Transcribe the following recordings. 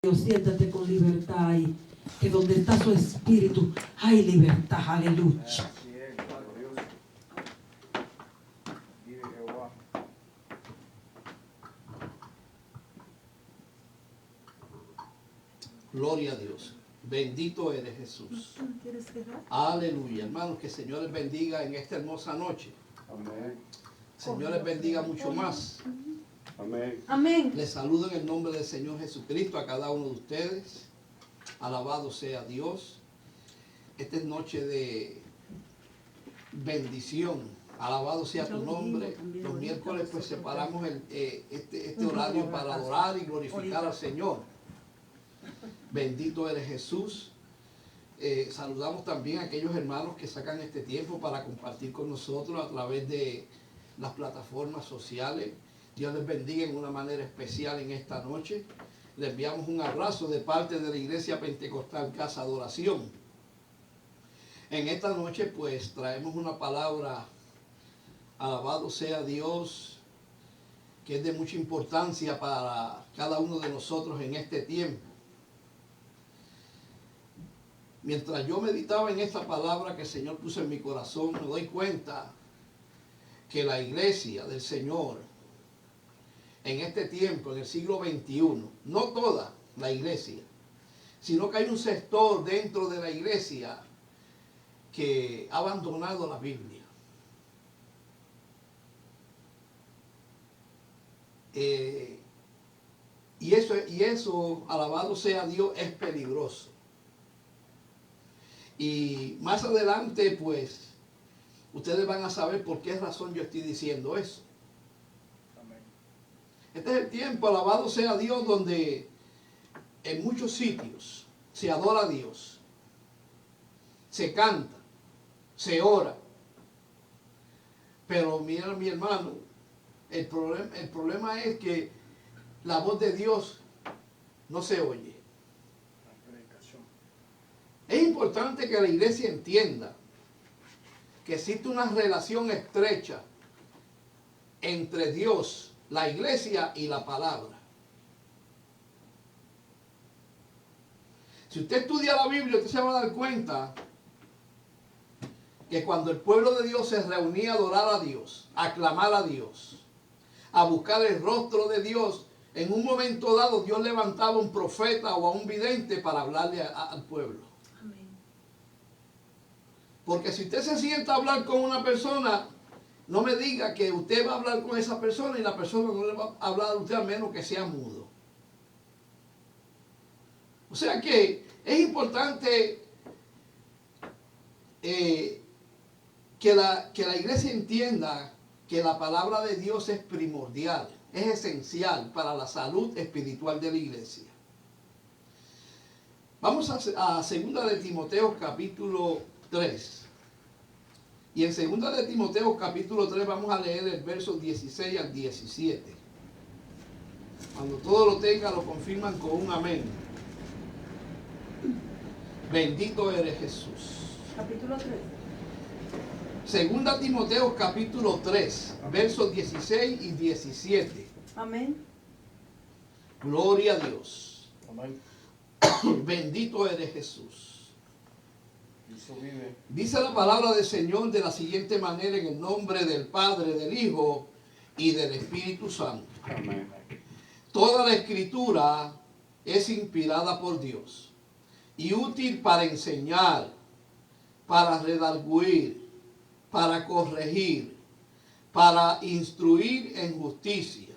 Dios, siéntate con libertad y que donde está su espíritu hay libertad. Aleluya. Gloria a Dios. Bendito eres Jesús. Aleluya. Hermanos, que el Señor les bendiga en esta hermosa noche. Amén. Señor les bendiga mucho más. Amén. Amén. Les saludo en el nombre del Señor Jesucristo a cada uno de ustedes. Alabado sea Dios. Esta es noche de bendición. Alabado sea tu nombre. Los miércoles pues separamos este horario para adorar y glorificar al Señor. Bendito eres Jesús. Saludamos también a aquellos hermanos que sacan este tiempo para compartir con nosotros a través de las plataformas sociales. Dios les bendiga en una manera especial en esta noche. Les enviamos un abrazo de parte de la Iglesia Pentecostal Casa de Oración. En esta noche pues traemos una palabra, alabado sea Dios, que es de mucha importancia para cada uno de nosotros en este tiempo. Mientras yo meditaba en esta palabra que el Señor puso en mi corazón, me doy cuenta que la iglesia del Señor en este tiempo, en el siglo XXI, no toda la iglesia, sino que hay un sector dentro de la iglesia que ha abandonado la Biblia. Y eso, alabado sea Dios, es peligroso. Y más adelante, pues, ustedes van a saber por qué razón yo estoy diciendo eso. Amén. Este es el tiempo, alabado sea Dios, donde en muchos sitios se adora a Dios, se canta, se ora. Pero mira, mi hermano, el problema es que la voz de Dios no se oye. Es importante que la iglesia entienda que existe una relación estrecha entre Dios, la iglesia y la palabra. Si usted estudia la Biblia, usted se va a dar cuenta que cuando el pueblo de Dios se reunía a adorar a Dios, a clamar a Dios, a buscar el rostro de Dios, en un momento dado Dios levantaba a un profeta o a un vidente para hablarle al pueblo. Porque si usted se sienta a hablar con una persona, no me diga que usted va a hablar con esa persona y la persona no le va a hablar a usted a menos que sea mudo. O sea que es importante que la iglesia entienda que la palabra de Dios es primordial, es esencial para la salud espiritual de la iglesia. Vamos a 2 de Timoteo capítulo 3. Y en 2 de Timoteo capítulo 3 vamos a leer el verso 16 al 17. Cuando todo lo tenga lo confirman con un amén. Bendito eres Jesús. Capítulo 3. 2 Timoteo capítulo 3, versos 16 y 17. Amén. Gloria a Dios. Amén. Bendito eres Jesús. Cristo vive. Dice la palabra del Señor de la siguiente manera, en el nombre del Padre, del Hijo y del Espíritu Santo. Amén. Toda la escritura es inspirada por Dios y útil para enseñar, para redarguir, para corregir, para instruir en justicia,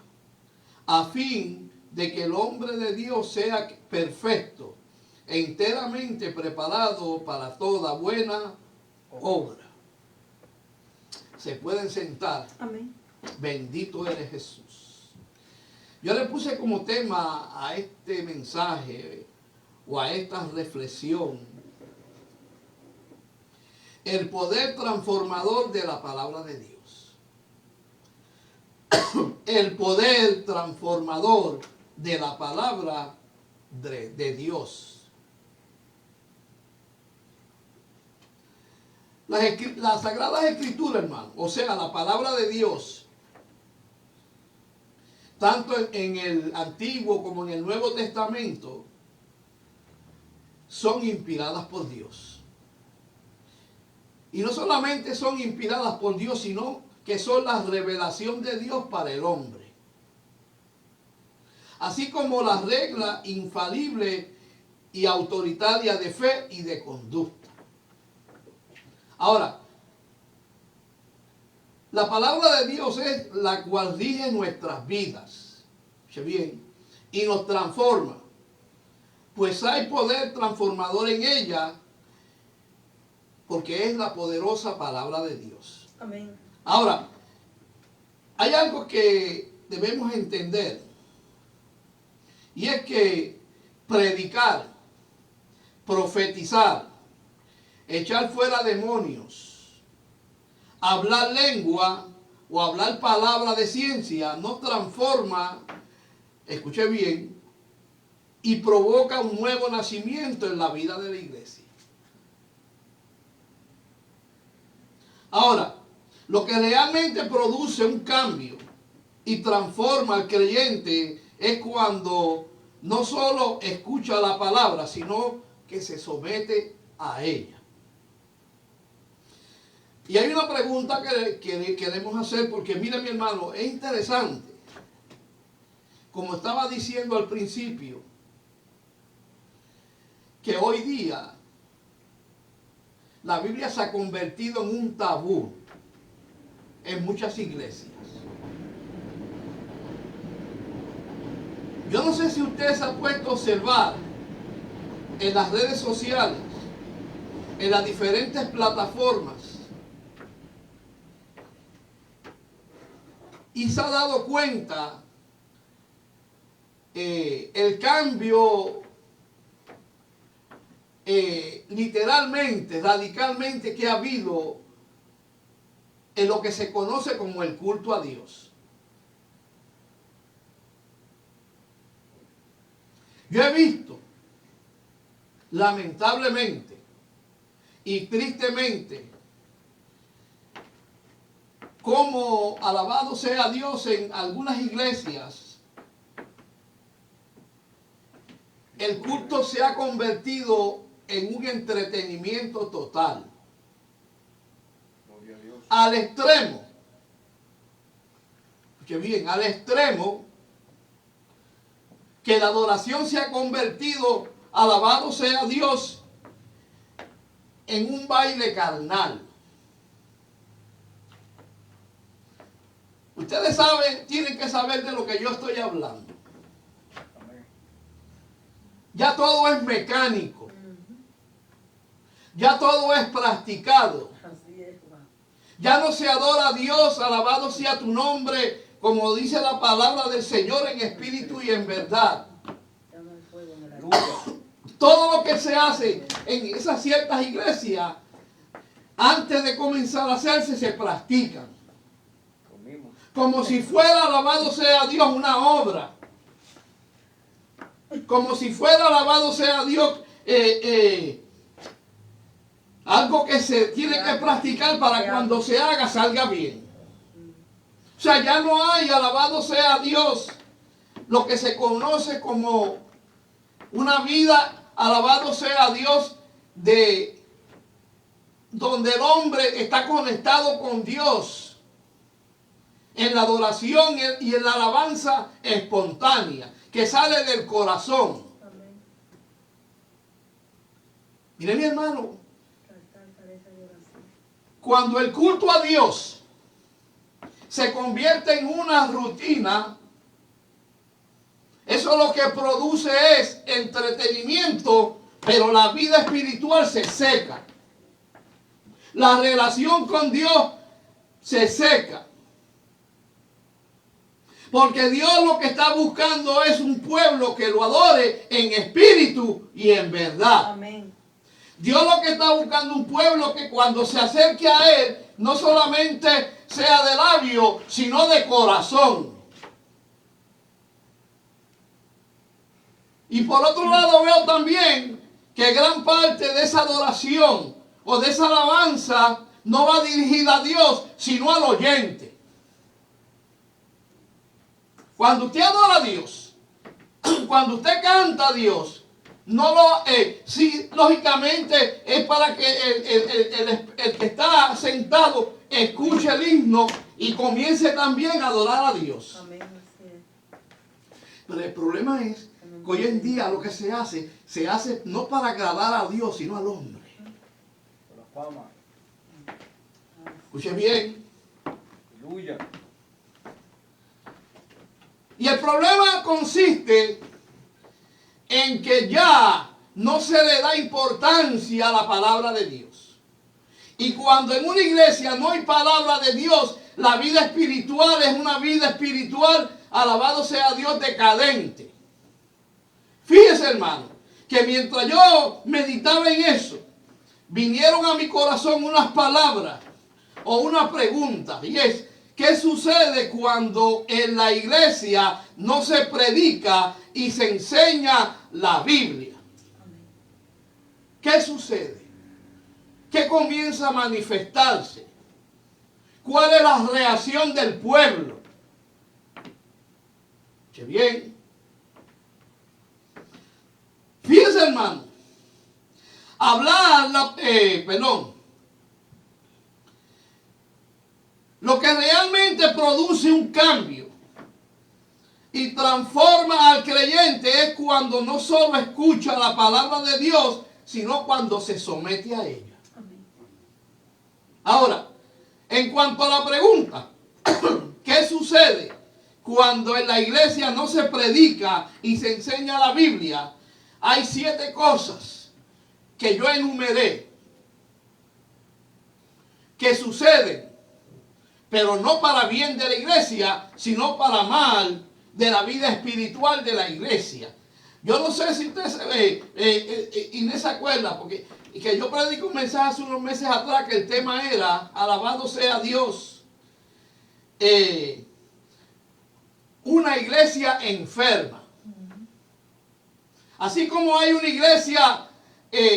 a fin de que el hombre de Dios sea perfecto, enteramente preparado para toda buena obra. Se pueden sentar. Amén. Bendito eres Jesús. Yo le puse como tema a este mensaje o a esta reflexión el poder transformador de la palabra de Dios. El poder transformador de la palabra de Dios. Las Sagradas Escrituras, hermano, o sea, la palabra de Dios, tanto en el Antiguo como en el Nuevo Testamento, son inspiradas por Dios. Y no solamente son inspiradas por Dios, sino que son la revelación de Dios para el hombre. Así como la regla infalible y autoritaria de fe y de conducta. Ahora, la palabra de Dios es la cual rige nuestras vidas. Escuche bien. Y nos transforma. Pues hay poder transformador en ella, porque es la poderosa palabra de Dios. Amén. Ahora, hay algo que debemos entender. Y es que predicar, profetizar, echar fuera demonios, hablar lengua o hablar palabra de ciencia no transforma, escuche bien, y provoca un nuevo nacimiento en la vida de la iglesia. Ahora, lo que realmente produce un cambio y transforma al creyente es cuando no solo escucha la palabra, sino que se somete a ella. Y hay una pregunta que queremos hacer, porque mire mi hermano, es interesante. Como estaba diciendo al principio, que hoy día la Biblia se ha convertido en un tabú en muchas iglesias. Yo no sé si usted se ha puesto a observar en las redes sociales, en las diferentes plataformas, y se ha dado cuenta el cambio literalmente, radicalmente que ha habido en lo que se conoce como el culto a Dios. Yo he visto, lamentablemente y tristemente, cómo, alabado sea Dios, en algunas iglesias el culto se ha convertido en un entretenimiento total. Gloria a Dios. Al extremo, escuche bien, al extremo que la adoración se ha convertido, alabado sea Dios, en un baile carnal. Ustedes saben, tienen que saber de lo que yo estoy hablando. Amén. Ya todo es mecánico. Ya todo es practicado. Así es, Juan. Ya no se adora a Dios, alabado sea tu nombre, como dice la palabra del Señor, en espíritu y en verdad. Ya no hay fuego en el altar. Aleluya. Todo lo que se hace en esas ciertas iglesias, antes de comenzar a hacerse, se practican. Comimos. Como si fuera, alabado sea Dios, una obra. Como si fuera, alabado sea Dios, algo que se tiene que practicar para cuando se haga, salga bien. O sea, ya no hay, alabado sea Dios, lo que se conoce como una vida, alabado sea Dios, de donde el hombre está conectado con Dios en la adoración y en la alabanza espontánea que sale del corazón. Amén. Mire mi hermano, Cantar cabeza de oración. cuando el culto a Dios se convierte en una rutina, eso lo que produce es entretenimiento, pero la vida espiritual se seca. La relación con Dios se seca. Porque Dios lo que está buscando es un pueblo que lo adore en espíritu y en verdad. Amén. Dios lo que está buscando un pueblo que cuando se acerque a Él, no solamente sea de labio, sino de corazón. Y por otro lado veo también que gran parte de esa adoración o de esa alabanza no va dirigida a Dios, sino al oyente. Cuando usted adora a Dios, cuando usted canta a Dios, no lo, sí, lógicamente es para que el que está sentado escuche el himno y comience también a adorar a Dios. Amén, así es. Pero el problema es que hoy en día lo que se hace no para agradar a Dios, sino al hombre. Por la fama. Escuche bien. Aleluya. Y el problema consiste en que ya no se le da importancia a la palabra de Dios. Y cuando en una iglesia no hay palabra de Dios, la vida espiritual es una vida espiritual, alabado sea Dios, decadente. Fíjese, hermano, que mientras yo meditaba en eso, vinieron a mi corazón unas palabras o una pregunta, y es: ¿qué sucede cuando en la iglesia no se predica y se enseña la Biblia? ¿Qué sucede? ¿Qué comienza a manifestarse? ¿Cuál es la reacción del pueblo? Escuche bien. Fíjense, hermano. Lo que realmente produce un cambio y transforma al creyente es cuando no solo escucha la palabra de Dios, sino cuando se somete a ella. Ahora, en cuanto a la pregunta, ¿qué sucede cuando en la iglesia no se predica y se enseña la Biblia? Hay 7 cosas que yo enumeré que suceden, pero no para bien de la iglesia, sino para mal de la vida espiritual de la iglesia. Yo no sé si usted Inés se acuerda, porque que yo predico un mensaje hace unos meses atrás que el tema era: alabado sea Dios, una iglesia enferma. Así como hay una iglesia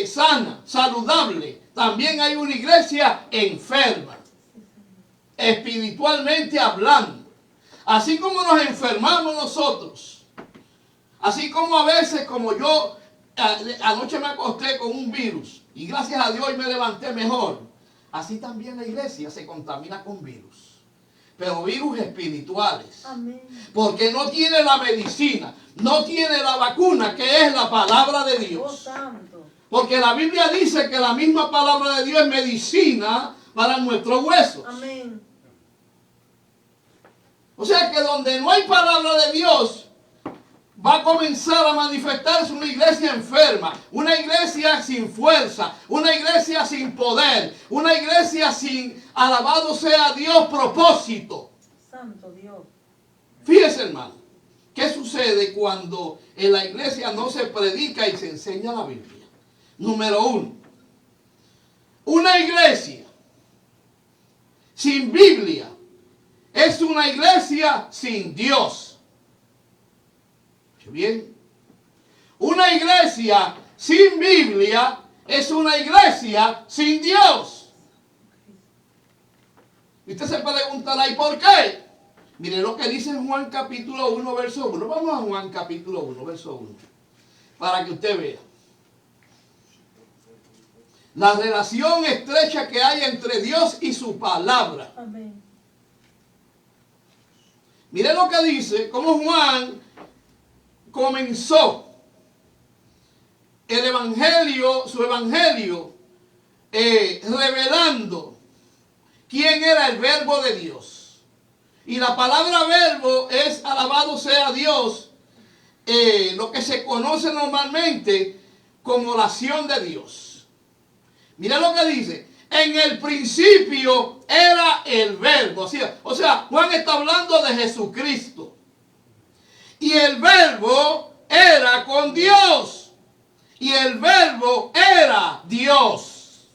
sana, saludable, también hay una iglesia enferma, espiritualmente hablando. Así como nos enfermamos nosotros, así como a veces, como yo anoche me acosté con un virus y gracias a Dios hoy me levanté mejor, así también la iglesia se contamina con virus, pero virus espirituales. Amén. Porque no tiene la medicina, no tiene la vacuna, que es la palabra de Oh, Dios. santo. Porque la Biblia dice que la misma palabra de Dios es medicina para nuestros huesos. Amén. O sea que donde no hay palabra de Dios, va a comenzar a manifestarse una iglesia enferma, una iglesia sin fuerza, una iglesia sin poder, una iglesia sin, alabado sea Dios, propósito. Santo Dios. Fíjese, hermano, ¿qué sucede cuando en la iglesia no se predica y se enseña la Biblia? Número 1, una iglesia sin Biblia es una iglesia sin Dios. Bien, una iglesia sin Biblia es una iglesia sin Dios. Y usted se preguntará: ¿y por qué? Mire lo que dice en Juan capítulo 1, verso 1. Vamos a Juan capítulo 1, verso 1. Para que usted vea la relación estrecha que hay entre Dios y su palabra. Amén. Mire lo que dice, cómo Juan comenzó el evangelio, su evangelio, revelando quién era el verbo de Dios. Y la palabra verbo es, alabado sea Dios, lo que se conoce normalmente como oración de Dios. Mira lo que dice: en el principio era el verbo. O sea, Juan está hablando de Jesucristo. Y el verbo era con Dios. Y el verbo era Dios.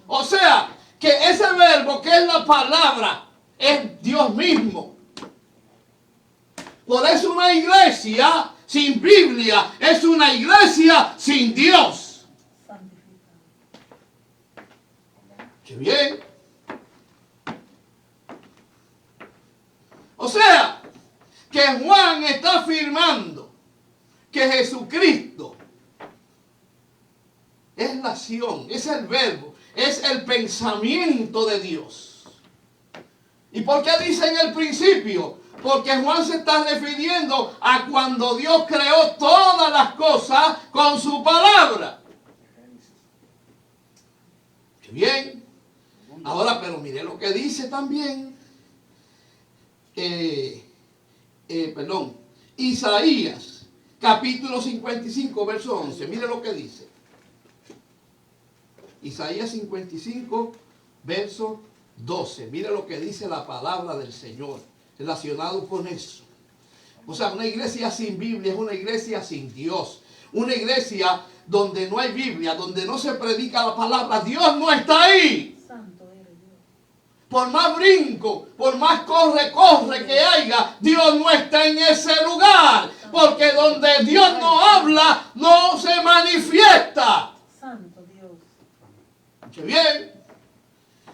O sea, que ese verbo que es la palabra es Dios mismo. Por eso una iglesia sin Biblia es una iglesia sin Dios. ¿Qué bien? O sea, que Juan está afirmando que Jesucristo es la acción, es el verbo, es el pensamiento de Dios. ¿Y por qué dice en el principio? Porque Juan se está refiriendo a cuando Dios creó todas las cosas con su palabra. Bien. Ahora, pero mire lo que dice también. Isaías, capítulo 55, verso 11. Mire lo que dice. Isaías 55, verso 12. Mire lo que dice la palabra del Señor relacionado con eso. O sea, una iglesia sin Biblia es una iglesia sin Dios. Una iglesia donde no hay Biblia, donde no se predica la palabra, Dios no está ahí. Santo eres Dios. Por más brinco, por más corre que haya, Dios no está en ese lugar. Porque donde Dios no habla, no se manifiesta. Santo Dios. Escuche bien.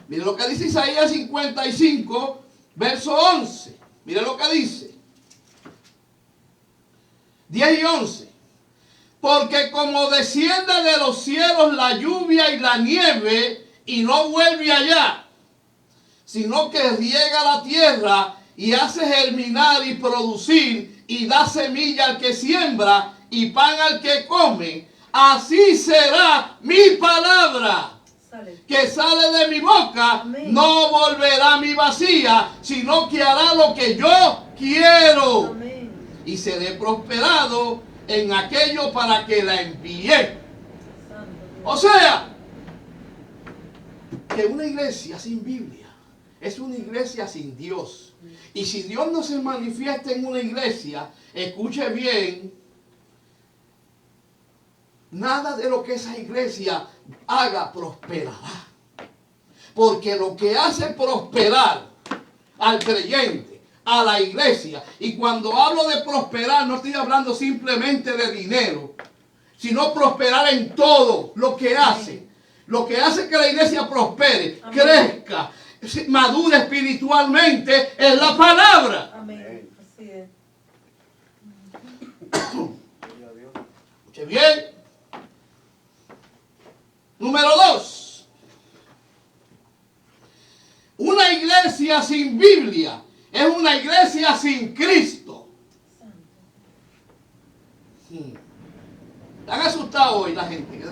Mire lo que dice Isaías 55, verso 11. Mire lo que dice. 10 y 11. Porque como desciende de los cielos la lluvia y la nieve y no vuelve allá, sino que riega la tierra y hace germinar y producir y da semilla al que siembra y pan al que come, así será mi palabra que sale de mi boca. Amén. No volverá a mi vacía, sino que hará lo que yo quiero. Amén. Y seré prosperado en aquello para que la envié. O sea, que una iglesia sin Biblia es una iglesia sin Dios. Y si Dios no se manifiesta en una iglesia, escuche bien, nada de lo que esa iglesia haga prosperará. Porque lo que hace prosperar al creyente, a la iglesia, y cuando hablo de prosperar no estoy hablando simplemente de dinero, sino prosperar en todo lo que hace. Lo que hace que la iglesia prospere, amén, crezca, madure espiritualmente es la palabra. Amén. Así es. Escuche bien. Número 2. Una iglesia sin Biblia es una iglesia sin Cristo. Están asustados hoy la gente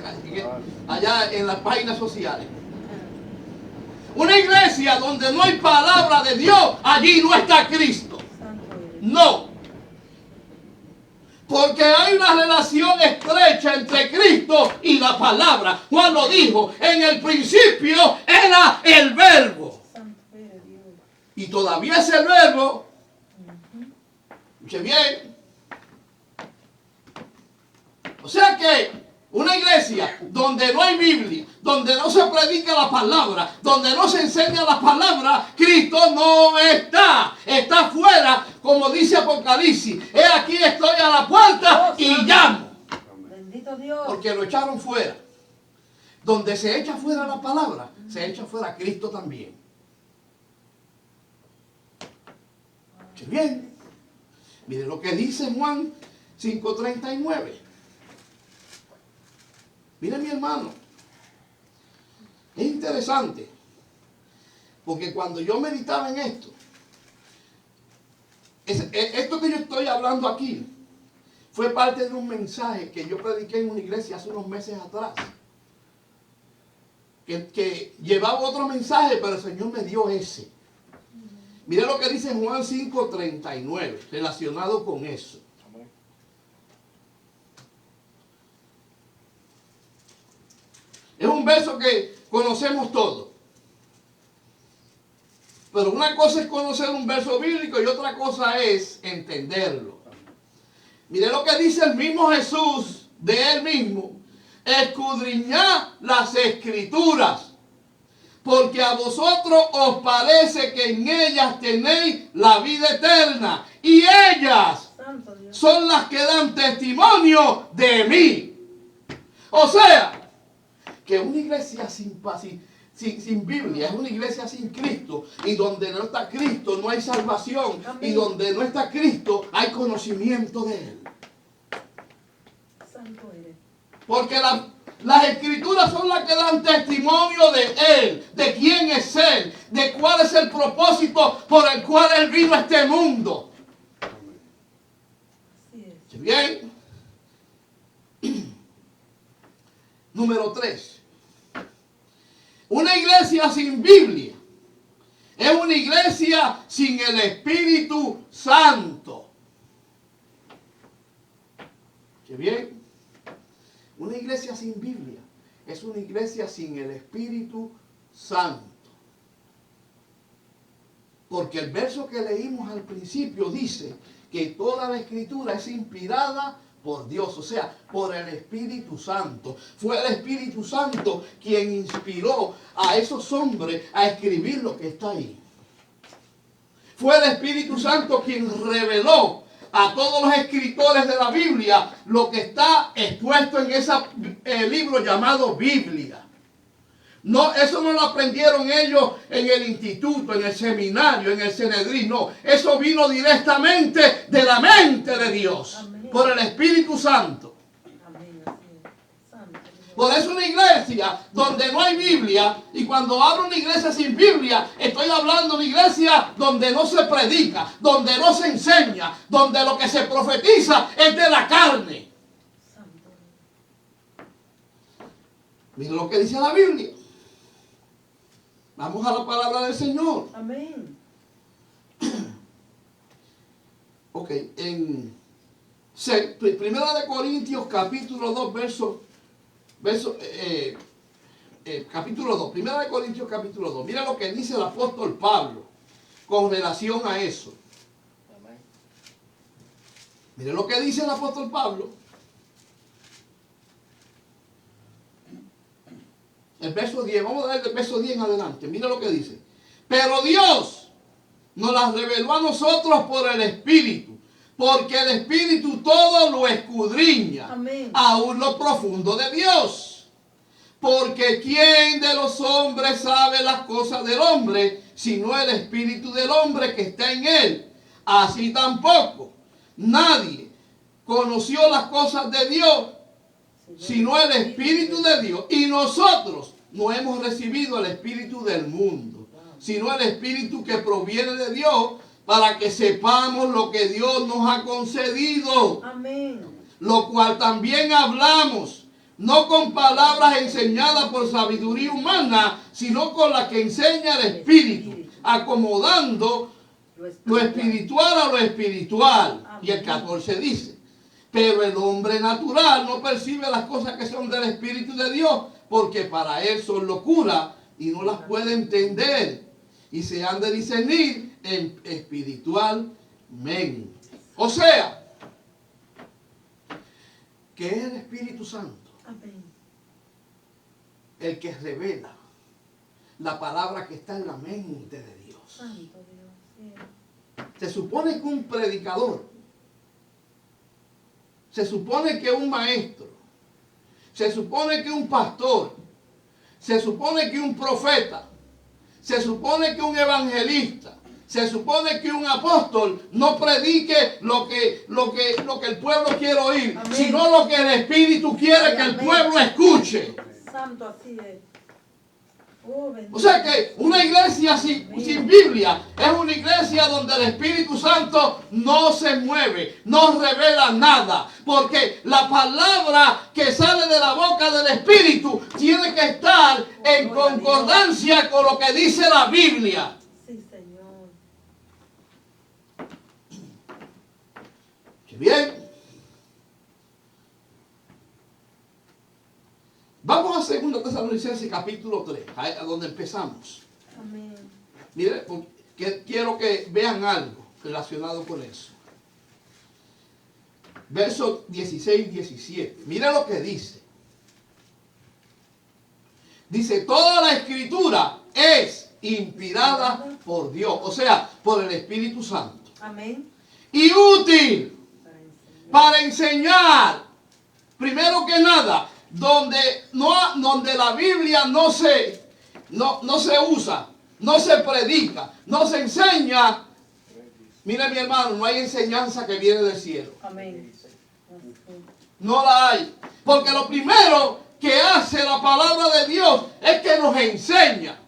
allá en las páginas sociales. Una iglesia donde no hay palabra de Dios, allí no está Cristo. No. Porque hay una relación estrecha entre Cristo y la palabra. Juan lo dijo, en el principio era el verbo. Y todavía es el verbo. Escuche bien. O sea que una iglesia donde no hay Biblia, donde no se predica la palabra, donde no se enseña la palabra, Cristo no está. Está fuera, como dice Apocalipsis. He aquí estoy a la puerta y llamo. Bendito Dios. Porque lo echaron fuera. Donde se echa fuera la palabra, se echa fuera Cristo también. Escuche bien. Mire lo que dice Juan 5:39. Mire, mi hermano, es interesante, porque cuando yo meditaba en esto, esto que yo estoy hablando aquí, fue parte de un mensaje que yo prediqué en una iglesia hace unos meses atrás, que llevaba otro mensaje, pero el Señor me dio ese. Mire lo que dice Juan 5:39, relacionado con eso. Es un verso que conocemos todos. Pero una cosa es conocer un verso bíblico y otra cosa es entenderlo. Mire lo que dice el mismo Jesús de él mismo. Escudriñad las escrituras, porque a vosotros os parece que en ellas tenéis la vida eterna. Y ellas son las que dan testimonio de mí. O sea, que una iglesia sin Biblia, es una iglesia sin Cristo. Y donde no está Cristo no hay salvación. Amén. Y donde no está Cristo hay conocimiento de Él. Santo eres. Porque las escrituras son las que dan testimonio de Él, de quién es Él, de cuál es el propósito por el cual Él vino a este mundo. Así es. Bien. Número 3. Una iglesia sin Biblia es una iglesia sin el Espíritu Santo. ¿Qué bien? Una iglesia sin Biblia es una iglesia sin el Espíritu Santo. Porque el verso que leímos al principio dice que toda la escritura es inspirada por Dios, o sea, por el Espíritu Santo. Fue el Espíritu Santo quien inspiró a esos hombres a escribir lo que está ahí. Fue el Espíritu Santo quien reveló a todos los escritores de la Biblia lo que está expuesto en ese libro llamado Biblia. No, eso no lo aprendieron ellos en el instituto, en el seminario, en el Sanedrín. No, eso vino directamente de la mente de Dios. Amén. Por el Espíritu Santo. Amén. Así es. Santo Dios. Por eso una iglesia donde no hay Biblia, y cuando hablo una iglesia sin Biblia, estoy hablando de una iglesia donde no se predica, donde no se enseña, donde lo que se profetiza es de la carne. Santo Dios. Miren lo que dice la Biblia. Vamos a la palabra del Señor. Amén. Ok, en Primera de Corintios capítulo 2, capítulo 2, Primera de Corintios capítulo 2. Mira lo que dice el apóstol Pablo con relación a eso. Amén. Mire lo que dice el apóstol Pablo. El verso 10, vamos a dar el verso 10 en adelante. Mira lo que dice. Pero Dios nos las reveló a nosotros por el Espíritu, porque el Espíritu todo lo escudriña, Amén. aún lo profundo de Dios. Porque ¿quién de los hombres sabe las cosas del hombre, sino el Espíritu del hombre que está en él? Así tampoco nadie conoció las cosas de Dios, sino el Espíritu de Dios. Y nosotros no hemos recibido el Espíritu del mundo, sino el Espíritu que proviene de Dios, para que sepamos lo que Dios nos ha concedido. Amén. Lo cual también hablamos, no con palabras enseñadas por sabiduría humana, sino con la que enseña el Espíritu, acomodando lo espiritual a lo espiritual. Y el 14 dice: pero el hombre natural no percibe las cosas que son del Espíritu de Dios, porque para él son locura y no las puede entender, y se han de discernir espiritualmente. O sea, que es el Espíritu Santo Amén. el que revela la palabra que está en la mente de Dios. Santo Dios. Sí. Se supone que un predicador, se supone que un maestro, se supone que un pastor, se supone que un profeta, se supone que un evangelista, se supone que un apóstol no predique lo que el pueblo quiere oír, Amén. sino lo que el Espíritu quiere que el Amén. pueblo escuche. Santo, así es. Oh, bendito. O sea que una iglesia sin Biblia es una iglesia donde el Espíritu Santo no se mueve, no revela nada. Porque la palabra que sale de la boca del Espíritu tiene que estar en concordancia con lo que dice la Biblia. Sí, Señor. ¿Qué bien? Vamos a 2 Tesalonicenses capítulo 3, a donde empezamos. Amén. Mire, porque quiero que vean algo relacionado con eso. Versos 16 y 17. Mire lo que dice. Dice, toda la escritura es inspirada por Dios, o sea, por el Espíritu Santo. Amén. Y útil Para enseñar. para enseñar, primero que nada, donde la Biblia no se no se usa, no se predica, no se enseña, mire mi hermano, no hay enseñanza que viene del cielo. Amén. No la hay. Porque lo primero que hace la palabra de Dios es que nos enseña.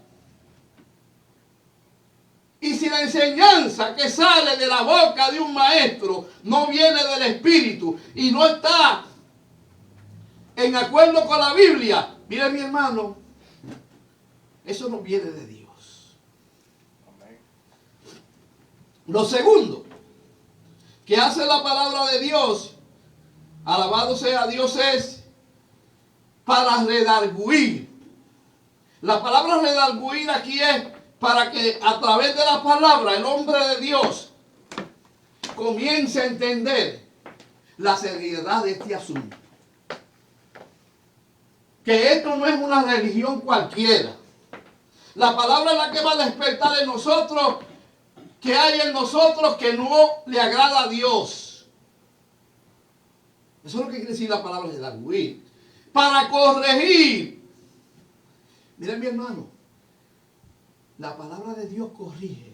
Y si la enseñanza que sale de la boca de un maestro no viene del Espíritu y no está en acuerdo con la Biblia, mire mi hermano, eso no viene de Dios. Lo segundo que hace la palabra de Dios, alabado sea Dios, es para redarguir. La palabra redarguir aquí es para que a través de la palabra el hombre de Dios comience a entender la seriedad de este asunto. Que esto no es una religión cualquiera. La palabra es la que va a despertar en nosotros que hay en nosotros que no le agrada a Dios. Eso es lo que quiere decir la palabra redarguir. Para corregir. Miren mi hermano, la palabra de Dios corrige.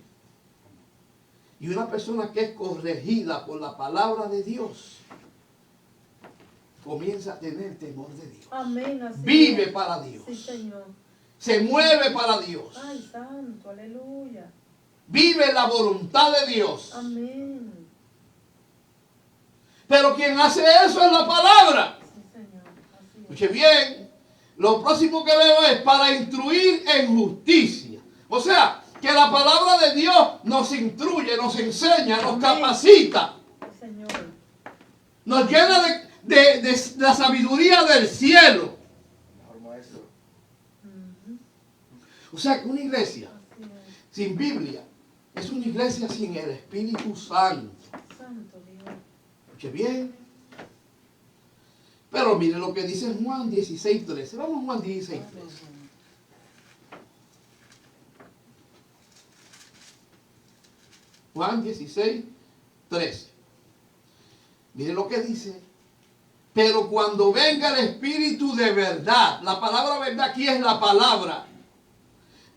Y una persona que es corregida por la palabra de Dios comienza a tener temor de Dios. Amén. Así Vive es. para Dios. Sí, Señor. Se mueve para Dios. Ay, santo, aleluya. Vive la voluntad de Dios. Amén. Pero quien hace eso es la palabra. Sí, Señor. Así es. Escuche bien. Lo próximo que veo es para instruir en justicia. O sea, que la palabra de Dios nos instruye, nos enseña, nos Amén. capacita. Sí, Señor. Nos llena de la sabiduría del cielo. Mejor maestro. Ujú. O sea, que una iglesia Así es. sin Biblia es una iglesia sin el Espíritu Santo. Santo Dios. Escuche bien. Pero mire lo que dice Juan 16:13. Vamos a Juan 16:13. Juan 16:13. Mire lo que dice. Pero cuando venga el Espíritu de verdad, la palabra verdad aquí es la palabra,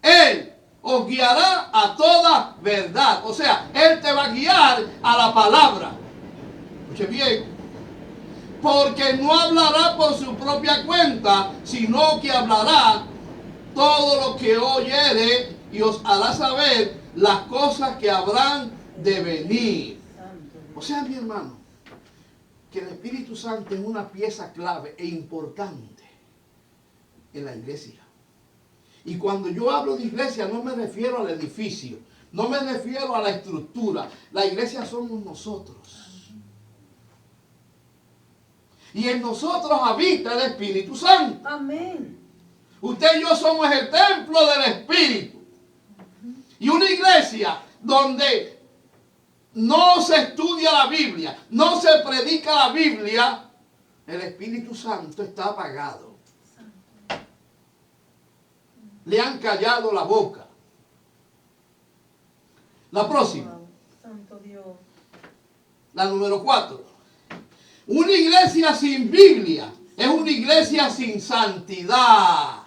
Él os guiará a toda verdad. O sea, Él te va a guiar a la palabra. Escuche bien. Porque no hablará por su propia cuenta, sino que hablará todo lo que oyere y os hará saber las cosas que habrán de venir. Santo O Dios. sea, mi hermano, que el Espíritu Santo es una pieza clave e importante en la iglesia. Y cuando yo hablo de iglesia no me refiero al edificio, no me refiero a la estructura. La iglesia somos nosotros. Y en nosotros habita el Espíritu Santo. Amén. Usted y yo somos el templo del Espíritu. Y una iglesia donde no se estudia la Biblia, no se predica la Biblia, el Espíritu Santo está apagado. Le han callado la boca. La próxima, Wow. Santo Dios. la número 4. Una iglesia sin Biblia es una iglesia sin santidad.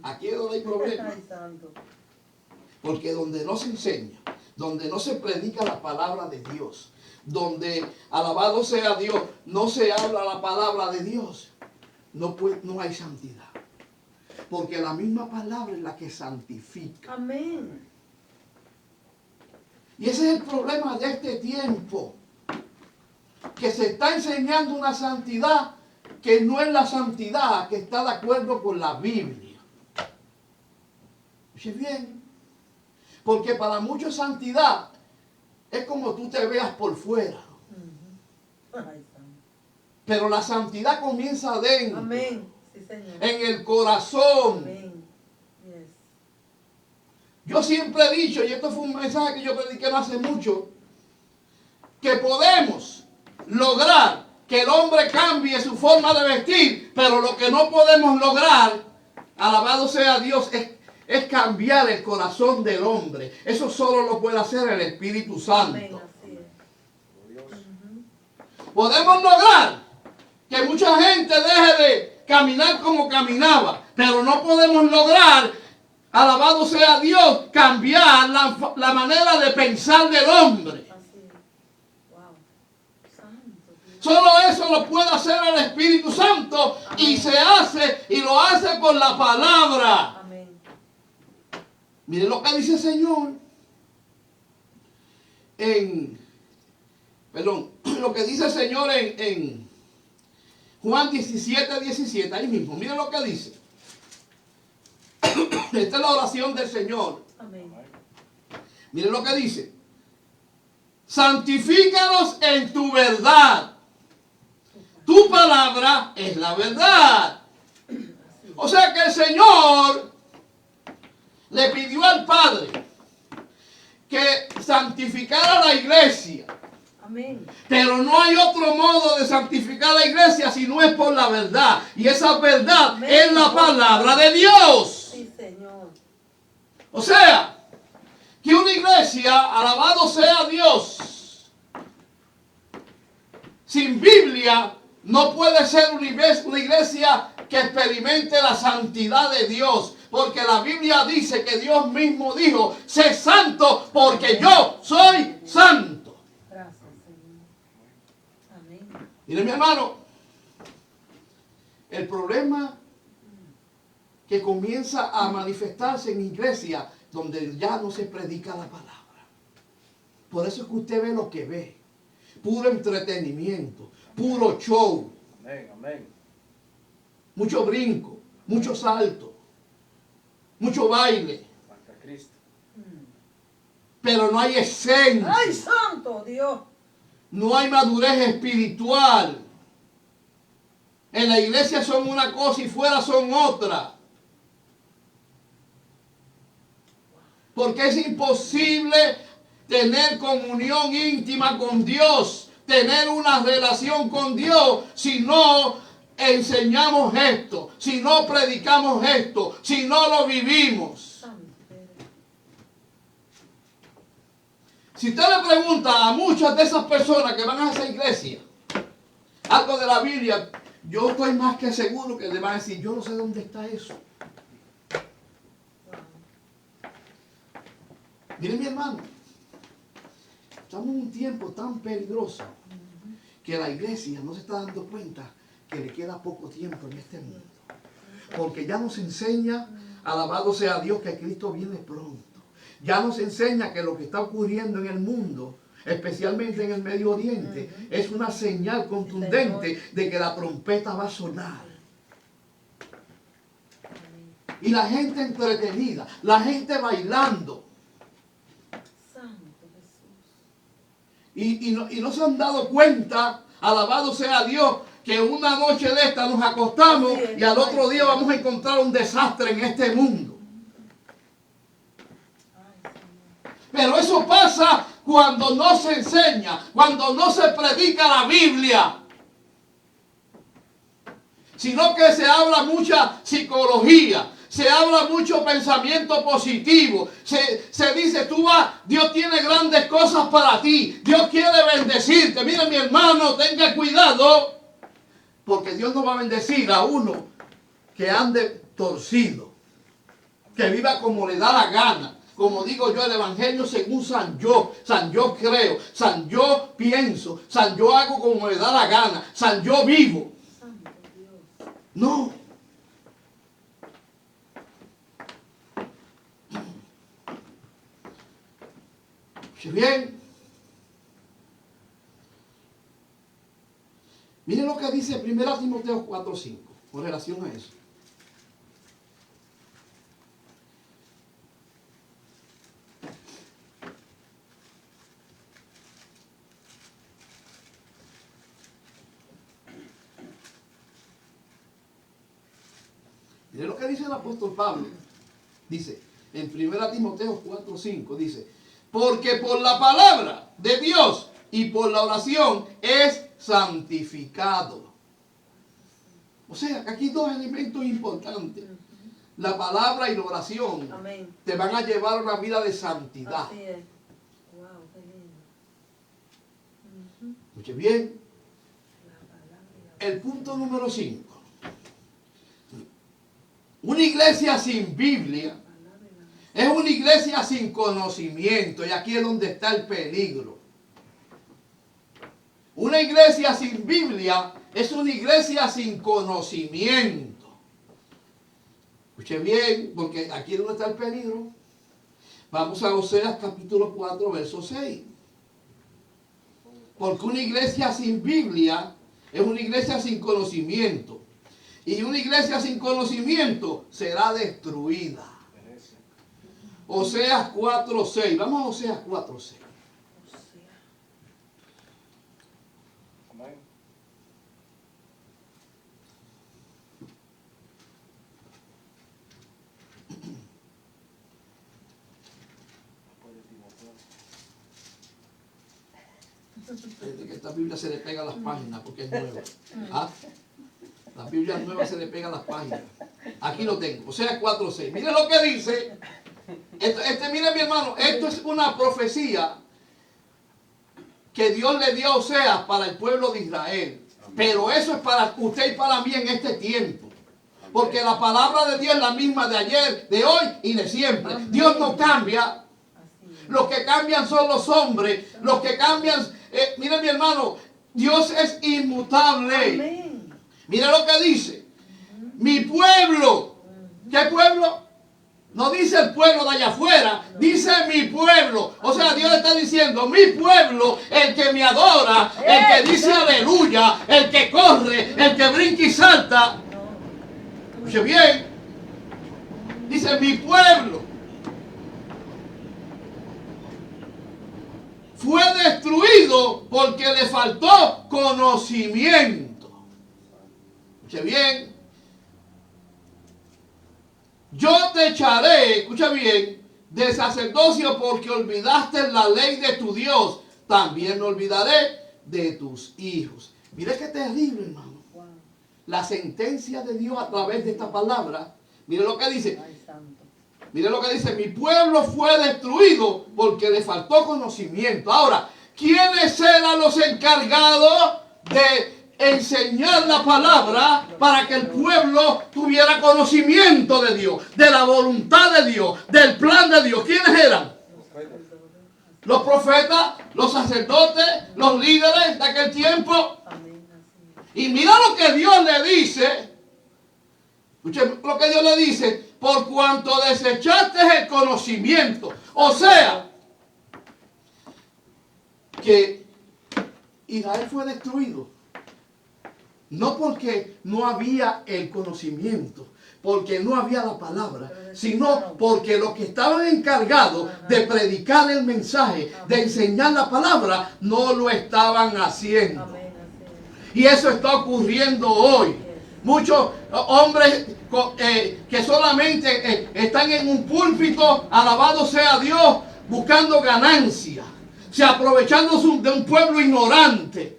Aquí es donde hay problema. Ay, santo. Porque donde no se enseña, donde no se predica la palabra de Dios, donde, alabado sea Dios, no se habla la palabra de Dios, no hay santidad. Porque la misma palabra es la que santifica. Amén. Y ese es el problema de este tiempo. Que se está enseñando una santidad que no es la santidad que está de acuerdo con la Biblia. Oye bien. Porque para muchos santidad es como tú te veas por fuera. Ujú. Ay, santo. Pero la santidad comienza adentro. Amén. Sí, Señor. En el corazón. Amén. Yes. Yo siempre he dicho, y esto fue un mensaje que yo prediqué no hace mucho, que podemos lograr que el hombre cambie su forma de vestir, pero lo que no podemos lograr, alabado sea Dios, es cambiar el corazón del hombre. Eso solo lo puede hacer el Espíritu Amén. Santo. Así es. Dios. Ujú. Podemos lograr que mucha gente deje caminar como caminaba, pero no podemos lograr, alabado sea Dios, cambiar la manera de pensar del hombre. Así es. Wow. Santo Dios. Solo eso lo puede hacer el Espíritu Santo y se hace y lo hace por la palabra. Amén. Miren lo que dice el Señor lo que dice el Señor en Juan 17:17, ahí mismo, miren lo que dice. Esta es la oración del Señor. Amén. Miren lo que dice. Santifícalos en tu verdad. Tu palabra es la verdad. O sea que el Señor le pidió al Padre que santificara la iglesia. Amén. Pero no hay otro modo de santificar la iglesia si no es por la verdad. Y esa verdad Amén. es la palabra de Dios. Sí, Señor. O sea, que una iglesia, alabado sea Dios, sin Biblia no puede ser una iglesia que experimente la santidad de Dios. Porque la Biblia dice que Dios mismo dijo, sé santo porque yo soy santo. Gracias, Señor. Amén. Mire, mi hermano, el problema que comienza a manifestarse en iglesia donde ya no se predica la palabra. Por eso es que usted ve lo que ve. Puro entretenimiento, puro show, Amén, amén. mucho brinco, mucho salto, mucho baile, Hasta Cristo. pero no hay esencia. ¡Ay, santo Dios! No hay madurez espiritual. En la iglesia son una cosa y fuera son otra. Porque es imposible tener comunión íntima con Dios, tener una relación con Dios, si no enseñamos esto, si no predicamos esto, si no lo vivimos. Santo. Si usted le pregunta a muchas de esas personas que van a esa iglesia algo de la Biblia, yo estoy más que seguro que le van a decir, yo no sé dónde está eso. Miren, mi hermano, estamos en un tiempo tan peligroso que la iglesia no se está dando cuenta que le queda poco tiempo en este mundo. Porque ya nos enseña, alabado sea Dios, que Cristo viene pronto. Ya nos enseña que lo que está ocurriendo en el mundo, especialmente en el Medio Oriente, es una señal contundente de que la trompeta va a sonar. Y la gente entretenida, la gente bailando. Santo Jesús. Y no se han dado cuenta, alabado sea Dios, que una noche de esta nos acostamos y al otro día vamos a encontrar un desastre en este mundo. Pero eso pasa cuando no se enseña, cuando no se predica la Biblia. Sino que se habla mucha psicología, se habla mucho pensamiento positivo. Se dice, Dios tiene grandes cosas para ti, Dios quiere bendecirte. Mira, mi hermano, tenga cuidado, porque Dios no va a bendecir a uno que ande torcido, que viva como le da la gana. Como digo yo, el evangelio según San Yo creo, San Yo pienso, San Yo hago como me da la gana, San Yo vivo. Santo Dios. No. Oye bien. Miren lo que dice 1 Timoteo 4:5 con relación a eso. Miren lo que dice el apóstol Pablo. Dice, en 1 Timoteo 4:5, dice, porque por la palabra de Dios y por la oración es santificado. O sea, que aquí dos elementos importantes. La palabra y la oración. Amén. Te van a llevar a una vida de santidad. Así es. Wow, qué lindo. Escuche bien. La palabra y la El punto número 5. iglesia sin Biblia es una iglesia sin conocimiento. Y aquí es donde está el peligro. Una iglesia sin Biblia es una iglesia sin conocimiento. Escuche bien, porque aquí es donde está el peligro. Vamos a Oseas capítulo 4, verso 6. Porque una iglesia sin Biblia es una iglesia sin conocimiento. Y una iglesia sin conocimiento será destruida. Oseas 4, 6. Vamos a Oseas 4, 6. Amén. Desde que esta Biblia se le pega a las páginas porque es nueva. ¿Ah? La Biblia nueva se le pega a las páginas. Aquí lo tengo. Oseas 4, 6. Mire lo que dice. Mire mi hermano, esto es una profecía que Dios le dio a Oseas para el pueblo de Israel. Pero eso es para usted y para mí en este tiempo. Porque la palabra de Dios es la misma de ayer, de hoy y de siempre. Dios no cambia. Los que cambian son los hombres. Los que cambian, mire mi hermano, Dios es inmutable. Amén. Mira lo que dice. Mi pueblo. ¿Qué pueblo? No dice el pueblo de allá afuera. Dice mi pueblo. O sea, Dios está diciendo, mi pueblo, el que me adora, el que dice aleluya, el que corre, el que brinca y salta. Escuche bien. Dice mi pueblo. Fue destruido porque le faltó conocimiento. Escuche bien. Yo te echaré, escucha bien, de sacerdocio porque olvidaste la ley de tu Dios. También me olvidaré de tus hijos. Mire qué terrible, hermano. Wow. La sentencia de Dios a través de esta palabra. Mire lo que dice. Ay, santo. Mire lo que dice. Mi pueblo fue destruido porque le faltó conocimiento. Ahora, ¿quiénes eran los encargados de enseñar la palabra para que el pueblo tuviera conocimiento de Dios, de la voluntad de Dios, del plan de Dios? ¿Quiénes eran? Los profetas, los sacerdotes, los líderes de aquel tiempo. Amén. Así Y mira lo que Dios le dice. Escuchen lo que Dios le dice. Por cuanto desechaste el conocimiento. O sea, que Israel fue destruido. No porque no había el conocimiento, porque no había la palabra, sino porque los que estaban encargados de predicar el mensaje, de enseñar la palabra, no lo estaban haciendo. Amén. Así es. Y eso está ocurriendo hoy. Muchos hombres que solamente están en un púlpito, alabado sea Dios, buscando ganancia, se aprovechando de un pueblo ignorante.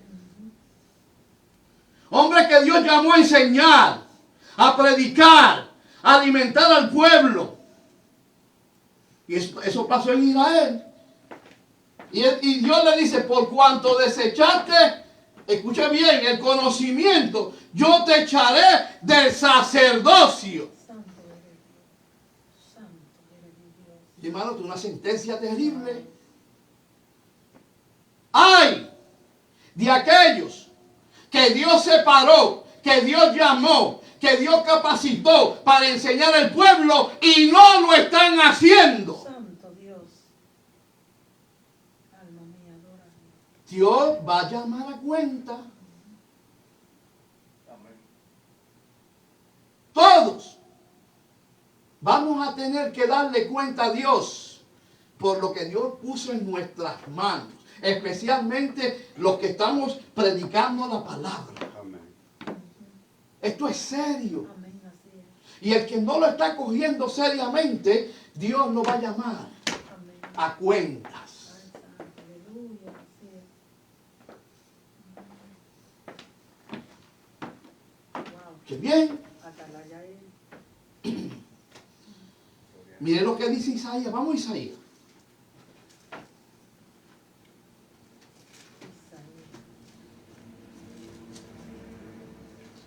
Hombres que Dios llamó a enseñar, a predicar, a alimentar al pueblo. Y eso pasó en Israel. Y Dios le dice, por cuanto desechaste, escucha bien, el conocimiento, yo te echaré del sacerdocio. Santo eres Dios. Santo eres Dios. Y hermano, es una sentencia terrible. ¡Ay! De aquellos que Dios separó, que Dios llamó, que Dios capacitó para enseñar al pueblo y no lo están haciendo. Santo Dios. Alma mía, adora a Dios. Dios va a llamar a cuenta. Amén. Todos vamos a tener que darle cuenta a Dios por lo que Dios puso en nuestras manos. Especialmente los que estamos predicando la palabra. Amén. Esto es serio. Amén. Así es. Y el que no lo está cogiendo seriamente, Dios lo va a llamar Amén. a cuentas. Ay, santo. Aleluya. Así es. Wow. ¡Qué bien! Atalaya él. Mire lo que dice Isaías. Vamos a Isaías.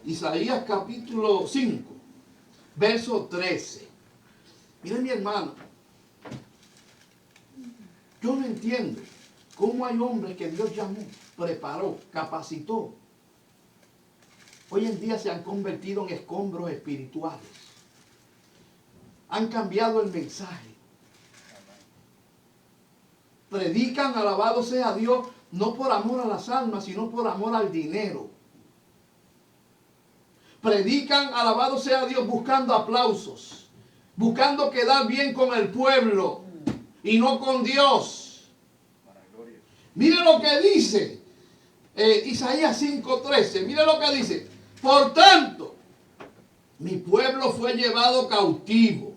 Isaías capítulo 5. verso 13. Miren mi hermano, yo no entiendo cómo hay hombres que Dios llamó, preparó, capacitó. Hoy en día se han convertido en escombros espirituales. Han cambiado el mensaje. Predican, alabado sea Dios, no por amor a las almas, sino por amor al dinero. Predican, alabado sea Dios, buscando aplausos, buscando quedar bien con el pueblo y no con Dios. Mire lo que dice Isaías 5:13. Mire lo que dice. Por tanto, mi pueblo fue llevado cautivo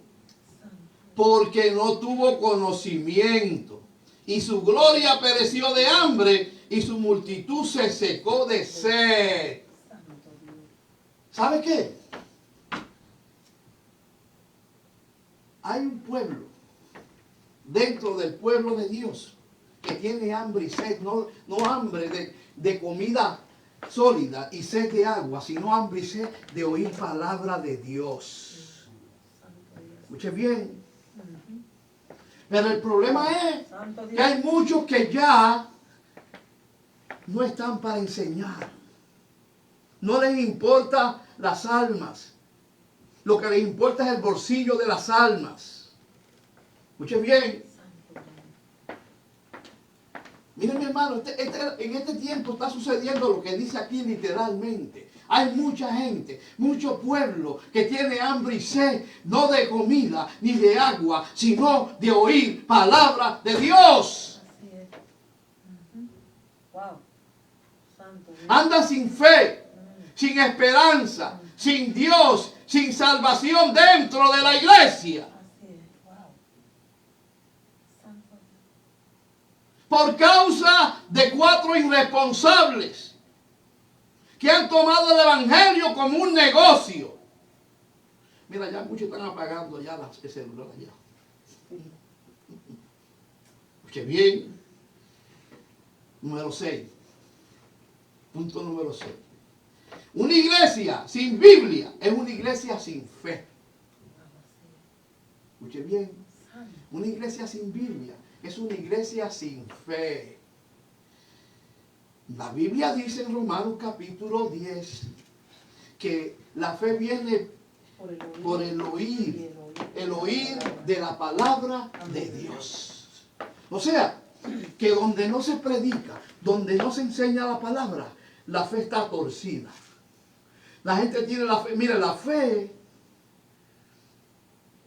porque no tuvo conocimiento, y su gloria pereció de hambre, y su multitud se secó de sed. ¿Sabe qué? Hay un pueblo dentro del pueblo de Dios que tiene hambre y sed, no hambre de comida sólida y sed de agua, sino hambre y sed de oír palabra de Dios. Escuche bien. Pero el problema es que hay muchos que ya no están para enseñar. No les importa las almas. Lo que les importa es el bolsillo de las almas. Escuchen bien. Miren mi hermano, en este tiempo está sucediendo lo que dice aquí literalmente. Hay mucha gente, mucho pueblo que tiene hambre y sed, no de comida ni de agua, sino de oír palabra de Dios. Así es. Wow. Santo Dios. Anda sin fe, sin esperanza, sin Dios, sin salvación dentro de la iglesia. Así es. Wow. Santo Dios. Por causa de 4 irresponsables que han tomado el evangelio como un negocio. Mira, ya muchos están apagando ya el celular allá. Escuche bien. Número 6. Punto número 6. Una iglesia sin Biblia es una iglesia sin fe. Escuche bien. Una iglesia sin Biblia es una iglesia sin fe. La Biblia dice en Romanos capítulo 10 que la fe viene por el oír de la palabra de Dios. O sea, que donde no se predica, donde no se enseña la palabra, la fe está torcida. La gente tiene la fe. Mire, la fe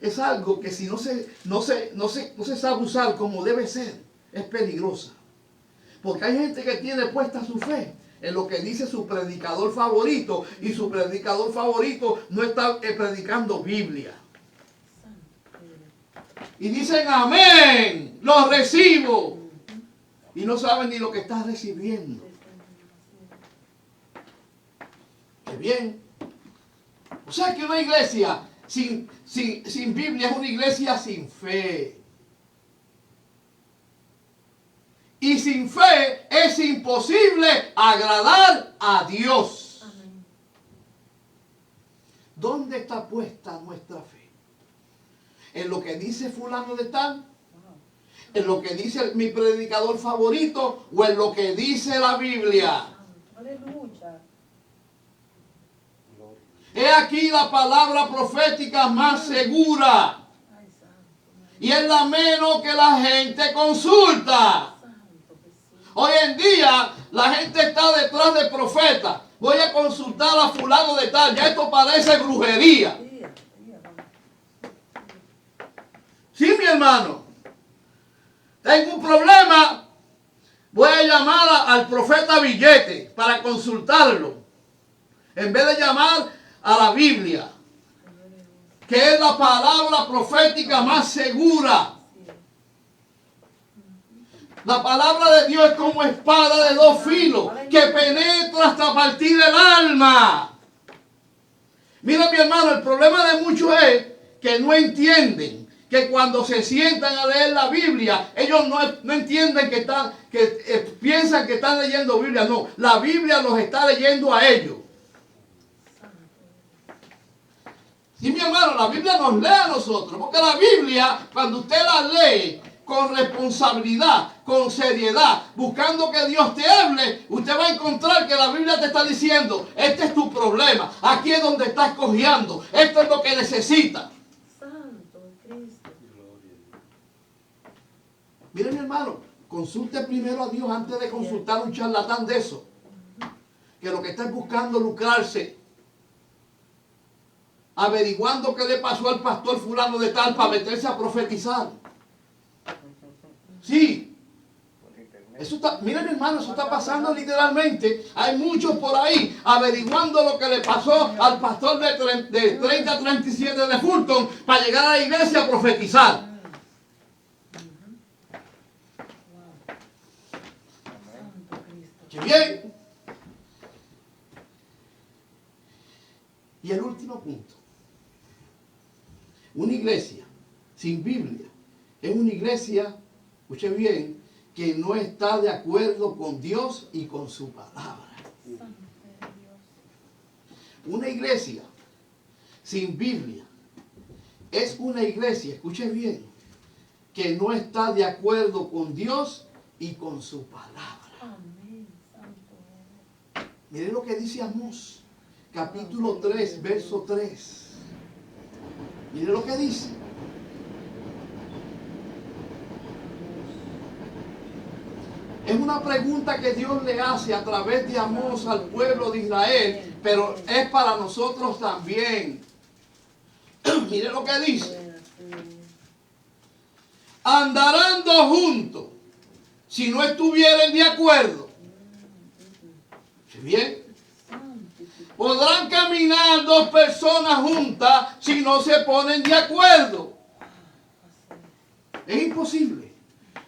es algo que si no se sabe usar como debe ser, es peligrosa. Porque hay gente que tiene puesta su fe en lo que dice su predicador favorito, y su predicador favorito no está predicando Biblia. Y dicen amén, lo recibo, y no saben ni lo que está recibiendo. Qué bien. O sea que una iglesia sin Biblia es una iglesia sin fe. Y sin fe es imposible agradar a Dios. Amén. ¿Dónde está puesta nuestra fe? ¿En lo que dice fulano de tal? ¿En lo que dice mi predicador favorito? ¿O en lo que dice la Biblia? Aleluya. He aquí la palabra profética más segura. Ay, santo. Y es la menos que la gente consulta. Hoy en día la gente está detrás de profetas. Voy a consultar a fulano de tal. Ya esto parece brujería. Sí, mi hermano. Tengo un problema. Voy a llamar al profeta Billete para consultarlo. En vez de llamar a la Biblia, que es la palabra profética más segura. La palabra de Dios es como espada de 2 filos que penetra hasta partir el alma. Mira, mi hermano, el problema de muchos es que no entienden que cuando se sientan a leer la Biblia, ellos no entienden que piensan que están leyendo Biblia. No, la Biblia los está leyendo a ellos. Sí, mi hermano, la Biblia nos lee a nosotros, porque la Biblia, cuando usted la lee con responsabilidad, con seriedad, buscando que Dios te hable, usted va a encontrar que la Biblia te está diciendo, este es tu problema, aquí es donde estás cojeando, esto es lo que necesitas. Santo Cristo. Mire, mi hermano, consulte primero a Dios antes de consultar a un charlatán de eso, que lo que está es buscando lucrarse, averiguando qué le pasó al pastor fulano de tal para meterse a profetizar. Sí, eso está, miren hermano, eso está pasando literalmente. Hay muchos por ahí averiguando lo que le pasó al pastor de 3037 de Fulton para llegar a la iglesia a profetizar. Santo Cristo. ¿Qué bien? Y el último punto. Una iglesia sin Biblia es una iglesia, escuche bien, que no está de acuerdo con Dios y con su palabra. Santo Dios. Una iglesia sin Biblia es una iglesia, escuche bien, que no está de acuerdo con Dios y con su palabra. Amén. Santo. Miren lo que dice Amós, capítulo 3, verso 3. Miren lo que dice. Es una pregunta que Dios le hace a través de Amós al pueblo de Israel, pero es para nosotros también. Miren lo que dice. Andarán dos juntos si no estuvieren de acuerdo. ¿Sí bien? Podrán caminar dos personas juntas si no se ponen de acuerdo. Es imposible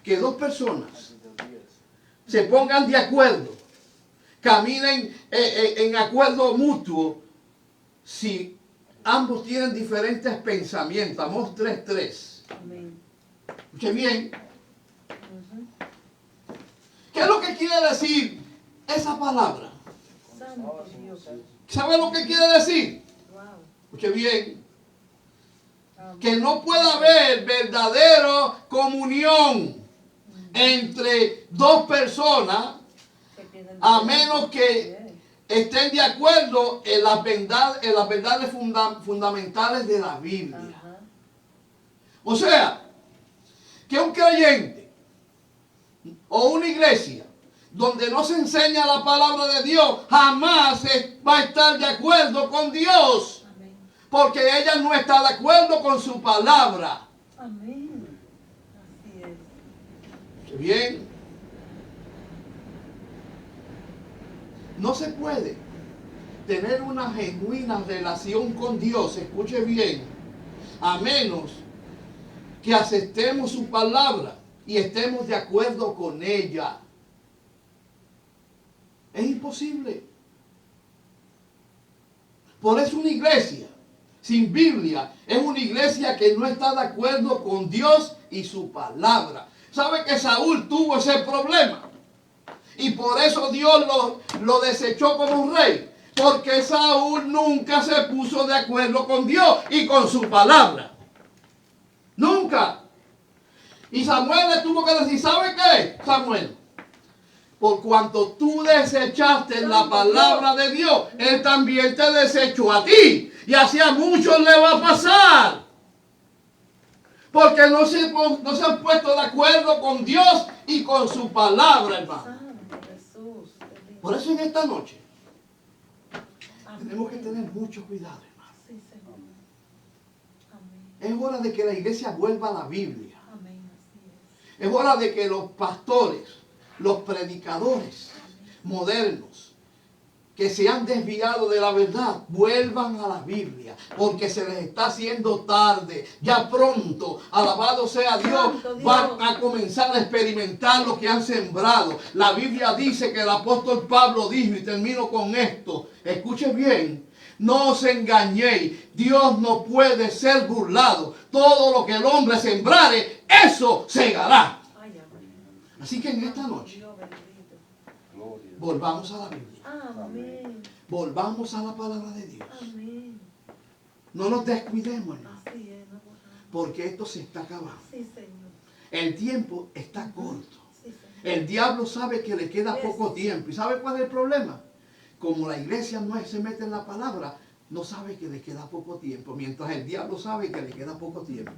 que dos personas se pongan de acuerdo, caminen en acuerdo mutuo si ambos tienen diferentes pensamientos. Amós 3:3. Amén. Escuche bien. ¿Qué es lo que quiere decir esa palabra? Santo Dios. ¿Sabe lo que quiere decir? Wow. Escuche bien. Amén. Que no puede haber verdadera comunión entre dos personas Que tienen a menos que estén de acuerdo en las verdades fundamentales de la Biblia. Ajá. O sea, que un creyente o una iglesia donde no se enseña la palabra de Dios jamás va a estar de acuerdo con Dios, Amén. porque ella no está de acuerdo con su palabra. Amén. Así es. Bien. No se puede tener una genuina relación con Dios, escuche bien, a menos que aceptemos su palabra y estemos de acuerdo con ella. Es imposible. Por eso una iglesia sin Biblia es una iglesia que no está de acuerdo con Dios y su palabra. ¿Sabe que Saúl tuvo ese problema? Y por eso Dios lo desechó como rey. Porque Saúl nunca se puso de acuerdo con Dios y con su palabra. Nunca. Y Samuel le tuvo que decir, ¿sabe qué, Samuel? Por cuanto tú desechaste la palabra de Dios, Él también te desechó a ti. Y así a muchos le va a pasar. Porque no se han puesto de acuerdo con Dios y con su palabra, hermano. Santo Jesús. Por eso en esta noche Amén. tenemos que tener mucho cuidado, hermano. Sí, Señor. Amén. Es hora de que la iglesia vuelva a la Biblia. Amén. Así es. Es hora de que los pastores, los predicadores modernos que se han desviado de la verdad vuelvan a la Biblia, porque se les está haciendo tarde. Ya pronto, alabado sea Dios, Santo Dios, van a comenzar a experimentar lo que han sembrado. La Biblia dice que el apóstol Pablo dijo, y termino con esto, escuche bien: no os engañéis, Dios no puede ser burlado. Todo lo que el hombre sembrare, eso segará. Ay, amén. Así que en esta noche Dios bendito. volvamos a la Biblia, Amén. volvamos a la palabra de Dios. Amén. No nos descuidemos, hermano, Así es, no, porque esto se está acabando. sí, Señor. El tiempo está corto. Sí, Señor. El diablo sabe que le queda Yes. poco tiempo. ¿Y sabe cuál es el problema? Como la iglesia no se mete en la palabra, no sabe que le queda poco tiempo, mientras el diablo sabe que le queda poco tiempo.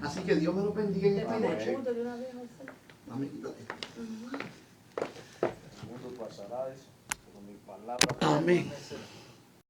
Así que Dios me lo bendiga en Te esta pide noche. punto de una vez, José. Dame, quítate. Ujú. El mundo pasará, dice, pero mi palabra Amén. permanecerá.